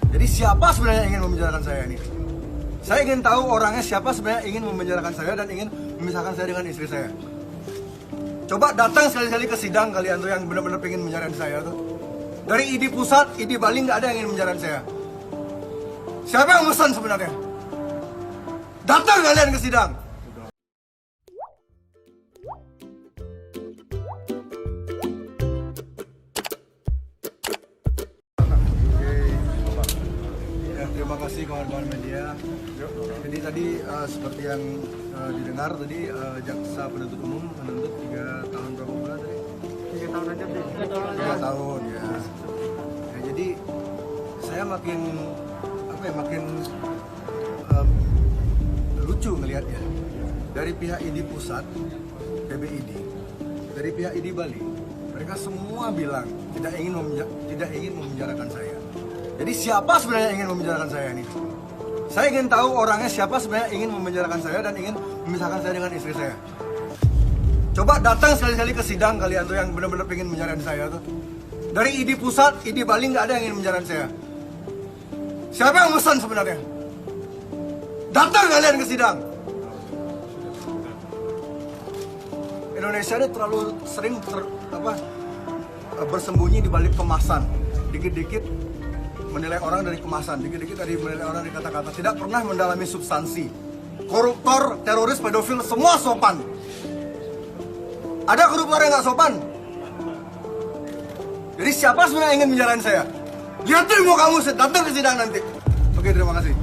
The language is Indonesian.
Jadi siapa sebenarnya yang ingin memenjarakan saya ini? Saya ingin tahu orangnya siapa sebenarnya ingin memenjarakan saya dan ingin memisahkan saya dengan istri saya. Coba datang sekali-kali ke sidang kalian tuh yang benar-benar pengen menjarakan saya tuh. Dari ID pusat, ID Bali nggak ada yang ingin menjarakan saya. Siapa yang pesan sebenarnya? Datang kalian ke sidang. Terima kasih kawan-kawan media. Jadi tadi seperti yang didengar tadi jaksa penuntut umum menuntut 3 tahun berapa bulan tadi? 3 tahun aja deh. 3 tahun ya. Jadi saya makin makin lucu ngelihatnya. Dari pihak ID pusat, PBID, dari pihak ID Bali, mereka semua bilang tidak ingin memenjarakan saya. Jadi siapa sebenarnya yang ingin memenjarakan saya ini? Saya ingin tahu orangnya siapa sebenarnya ingin memenjarakan saya dan ingin memisahkan saya dengan istri saya. Coba datang sekali-kali ke sidang kalian tuh yang benar-benar pengen menjarakan saya tuh. Dari ID pusat, ID Bali nggak ada yang ingin menjarakan saya. Siapa yang pesan sebenarnya? Datang kalian ke sidang. Indonesia ini terlalu sering bersembunyi di balik kemasan. Dikit-dikit menilai orang dari kemasan, dikit-dikit tadi menilai orang dari kata-kata, tidak pernah mendalami substansi. Koruptor, teroris, pedofil, semua sopan. Ada koruptor yang nggak sopan? Jadi siapa sebenarnya yang ingin menjarakan saya? Lihatin mau kamu datang ke sidang nanti. Oke, terima kasih.